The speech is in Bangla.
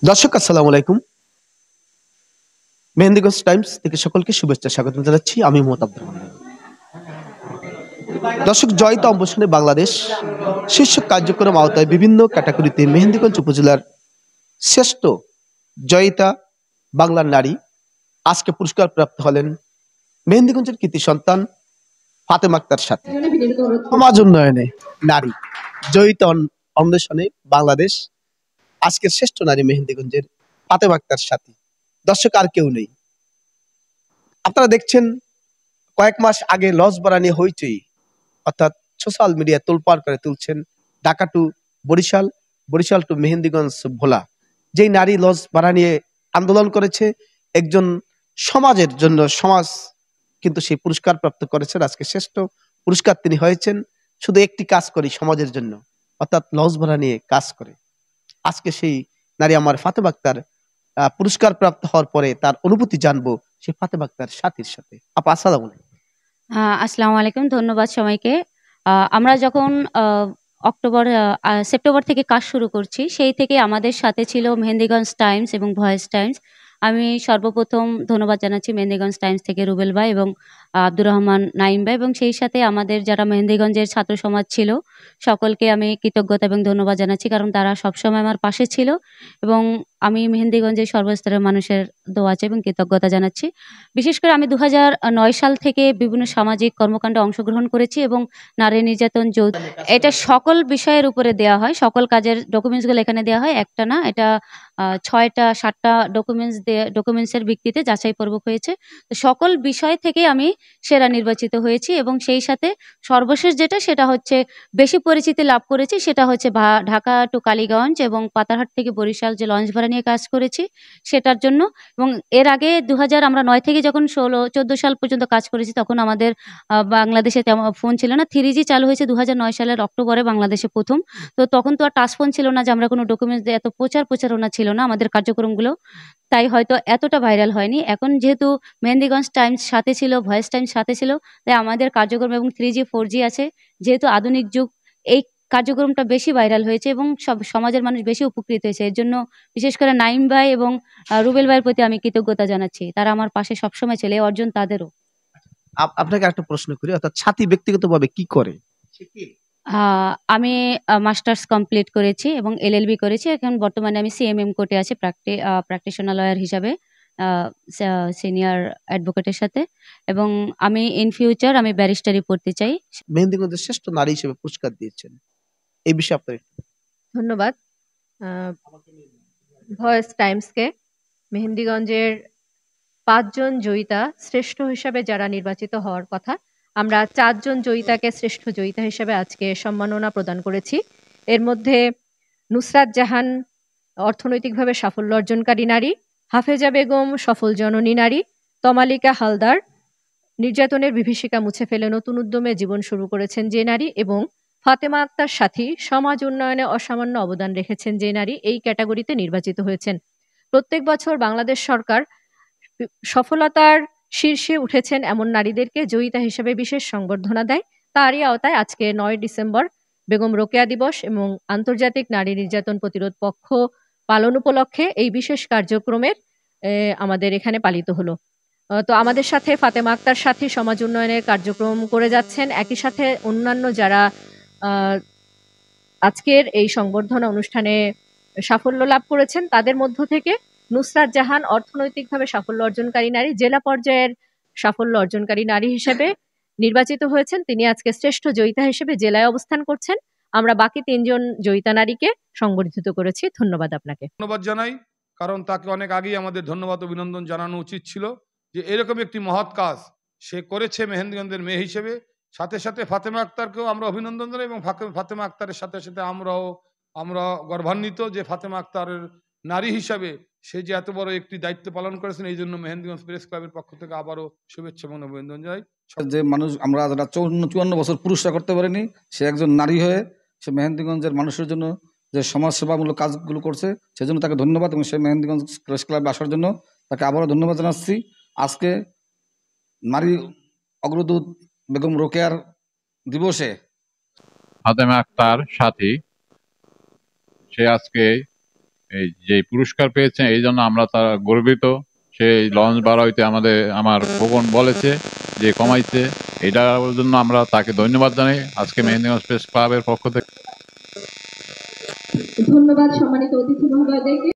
দর্শক আসসালামু আলাইকুম। মেহেন্দিগঞ্জ টাইমস থেকে সকলকে শুভেচ্ছা স্বাগত জানাচ্ছি। আমি মোহাম্মদ আব্দুর রহমান। দর্শক, জয়িতা অম্বসানে বাংলাদেশ শীর্ষক কার্যক্রম আওতায় বিভিন্ন ক্যাটাগরিতে মেহেন্দিগঞ্জ উপজেলার শ্রেষ্ঠ জয়িতা বাংলার নারী আজকে পুরস্কার প্রাপ্ত হলেন মেহেন্দিগঞ্জের কৃতি সন্তান ফাতেমা আক্তার সাথী। সমাজ উন্নয়নে নারী জয়িতা অন্বেষণে বাংলাদেশ আজকের শ্রেষ্ঠ নারী মেহেন্দিগঞ্জের ফাতেমা আক্তার সাথী। দর্শক, আর কেউ নেই। আপনারা দেখছেন কয়েক মাস আগে লজ ভাড়া নিয়ে হইচই, অর্থাৎ সোশ্যাল মিডিয়া তোলপাড় করে তুলছেন ঢাকা টু বরিশাল, বরিশাল টু মেহেন্দিগঞ্জ ভোলা। যেই নারী লজ ভাড়া নিয়ে আন্দোলন করেছে, একজন সমাজের জন্য সমাজ কিন্তু সেই পুরস্কার প্রাপ্ত করেছেন। আজকে শ্রেষ্ঠ পুরস্কার তিনি হয়েছেন শুধু একটি কাজ করি সমাজের জন্য, অর্থাৎ লজ ভাড়া নিয়ে কাজ করে। আজকে সেই নারী আমার ফাতেমা আক্তার পুরস্কার প্রাপ্ত হওয়ার পরে তার অনুভূতি জানবো সেই ফাতেমা আক্তার সাথীর সাথে। আপা আসসালামু আলাইকুম। আসসালামু আলাইকুম। ধন্যবাদ সবাইকে। আমরা যখন সেপ্টেম্বর থেকে কাজ শুরু করছি, সেই থেকে আমাদের সাথে ছিল মেহেন্দিগঞ্জ টাইমস এবং ভয়েস টাইমস। আমি সর্বপ্রথম ধন্যবাদ জানাচ্ছি মেহেন্দিগঞ্জ টাইমস থেকে রুবেল ভাই এবং আব্দুর রহমান নাইম ভাই, এবং সেই সাথে আমাদের যারা মেহেন্দিগঞ্জের ছাত্র সমাজ ছিল সকলকে আমি কৃতজ্ঞতা এবং ধন্যবাদ জানাচ্ছি, কারণ তারা সবসময় আমার পাশে ছিল এবং আমি মেহেন্দিগঞ্জের সর্বস্তরের মানুষের দোয়া চাই এবং কৃতজ্ঞতা জানাচ্ছি। বিশেষ করে আমি 2009 সাল থেকে বিভিন্ন সামাজিক কর্মকাণ্ডে অংশগ্রহণ করেছি এবং নারী নির্যাতন এটা সকল বিষয়ের উপরে দেয়া হয়, সকল কাজের ডকুমেন্টসগুলো এখানে দেয়া হয়, একটা না, এটা 6টা 7টা ডকুমেন্টসের ভিত্তিতে যাচাই পর্ব হয়েছে। তো সকল বিষয় থেকে আমি সেরা নির্বাচিত হয়েছি এবং সেই সাথে সর্বশেষ যেটা সেটা হচ্ছে বেশি পরিচিতি লাভ করেছি, সেটা হচ্ছে ঢাকা টু কালীগঞ্জ এবং পাতারহাট থেকে বরিশাল যে লঞ্চ ভাড়া নিয়ে কাজ করেছি সেটার জন্য। এবং এর আগে 2009 থেকে যখন 16-14 সাল পর্যন্ত কাজ করেছি, তখন আমাদের বাংলাদেশে তেমন ফোন ছিল না। 3G চালু হয়েছে 2009 সালের অক্টোবরে বাংলাদেশে প্রথম। তো তখন তো আর টাচ ফোন ছিল না যে আমরা কোনো ডকুমেন্টস দিয়ে, এত প্রচারণা ছিল না আমাদের কার্যক্রমগুলো, তাই হয়তো এতটা ভাইরাল হয়নি। এখন যেহেতু মেহেন্দিগঞ্জ টাইমস সাথে ছিল, ভয়েস টাইমস সাথে ছিল, তাই আমাদের কার্যক্রম এবং 3G 4G আছে, যেহেতু আধুনিক যুগ, এই কার্যক্রমটা বেশি ভাইরাল হয়েছে এবং সব সমাজের মানুষ বেশি উপকৃত হয়েছে। এর জন্য বিশেষ করে নাইম ভাই এবং রুবেল ভাইয়ের প্রতি আমি কৃতজ্ঞতা জানাচ্ছি। তারা আমার পাশে সবসময় ছিল, এই অর্জন তাদেরও। আপনাকে একটা প্রশ্ন করি, অর্থাৎ সাথী ব্যক্তিগতভাবে কি করে? আমি মাস্টার্স কমপ্লিট করেছি এবং LLB করেছি। এখন বর্তমানে আমি CMM কোর্টে আছি প্র্যাকটিশনার লয়ার হিসাবে, সিনিয়র অ্যাডভোকেটের সাথে, এবং আমি ইন ফিউচার আমি ব্যারিস্টারি পড়তে চাই। মেহেন্দিগঞ্জের শ্রেষ্ঠ নারী হিসেবে পুরস্কার দিয়েছেন, এই বিষয়ে আপনার ধন্যবাদ ভয়েস টাইমসকে। মেহেন্দিগঞ্জের 5 জন জয়িতা শ্রেষ্ঠ হিসাবে যারা নির্বাচিত হওয়ার কথা, আমরা 4 জন জয়িতাকে শ্রেষ্ঠ জয়িতা হিসেবে আজকে সম্মাননা প্রদান করেছি। এর মধ্যে নুসরাত জাহান অর্থনৈতিকভাবে সাফল্য অর্জনকারী নারী, হাফেজা বেগম সফল জননী নারী, তমালিকা হালদার নির্যাতনের বিভীষিকা মুছে ফেলে নতুন উদ্যমে জীবন শুরু করেছেন যে নারী, এবং ফাতেমা আক্তার সাথী সমাজ উন্নয়নে অসামান্য অবদান রেখেছেন যে নারী এই ক্যাটাগরিতে নির্বাচিত হয়েছেন। প্রত্যেক বছর বাংলাদেশ সরকার সফলতার শীর্ষে উঠেছেন এমন নারীদেরকে জয়িতা হিসেবে বিশেষ সংবর্ধনা দেয়। তারই আওতায় আজকে 9 ডিসেম্বর বেগম রোকেয়া দিবস এবং আন্তর্জাতিক নারী নির্যাতন প্রতিরোধ পক্ষ পালন উপলক্ষে এই বিশেষ কার্যক্রমের আমাদের এখানে পালিত হলো। তো আমাদের সাথে ফাতেমা আক্তার সাথী সমাজ উন্নয়নের কার্যক্রম করে যাচ্ছেন, একই সাথে অন্যান্য যারা আজকের এই সংবর্ধনা অনুষ্ঠানে সাফল্য লাভ করেছেন, তাদের মধ্য থেকে নুসরাত জাহান অর্থনৈতিকভাবে সাফল্য অর্জনকারী নারী, জেলা পর্যায়ের সাফল্য অর্জনকারী নারী হিসেবে নির্বাচিত হয়েছেন। তিনি আজকে শ্রেষ্ঠ জয়িতা হিসেবে জেলায় অবস্থান করছেন। আমরা বাকি 3 জন জয়িতা নারীকে সংবর্ধিত করেছি। ধন্যবাদ আপনাকে। ধন্যবাদ জানাই, কারণ তাকে অনেক আগেই আমাদের ধন্যবাদ অভিনন্দন জানানো উচিত ছিল যে এরকম একটি মহৎ কাজ সে করেছে মেহেন্দিগঞ্জের মেয়ে হিসেবে। সাথে সাথে ফাতেমা আক্তারকেও আমরা অভিনন্দন জানাই এবং ফাতেমা আক্তারের সাথে সাথে আমরা গর্বান্বিত যে ফাতেমা আক্তারের নারী হিসাবে সে যে এত বড় একটি দায়িত্ব পালন করেছেন। এই জন্য মেহেন্দিগঞ্জ প্রেস ক্লাবের পক্ষ থেকে আবারও শুভেচ্ছা এবং অভিনন্দন জানাই। যে মানুষ আমরা যারা 54 বছর পুরুষরা করতে পারিনি, সে একজন নারী হয়ে সে মেহেন্দিগঞ্জের মানুষের জন্য যে সমাজসেবামূলক কাজগুলো করছে, সেজন্য তাকে ধন্যবাদ, এবং সে মেহেন্দিগঞ্জ প্রেস ক্লাবে আসার জন্য তাকে আবারও ধন্যবাদ জানাচ্ছি। আজকে নারী অগ্রদূত বেগম রোকেয়ার দিবসে ফাতেমা আক্তার সাথী সে আজকে এই যে পুরস্কার পেয়েছেন এই জন্য আমরা তারা গর্বিত। সেই লঞ্চ ভাড়া হইতে আমার খোকন বলেছে যে কমাইছে, এটার জন্য আমরা তাকে ধন্যবাদ জানাই আজকে মেহেন্দিগঞ্জ প্রেস ক্লাবের পক্ষ থেকে। ধন্যবাদ সম্মানিত অতিথি মহোদয়দেরকে।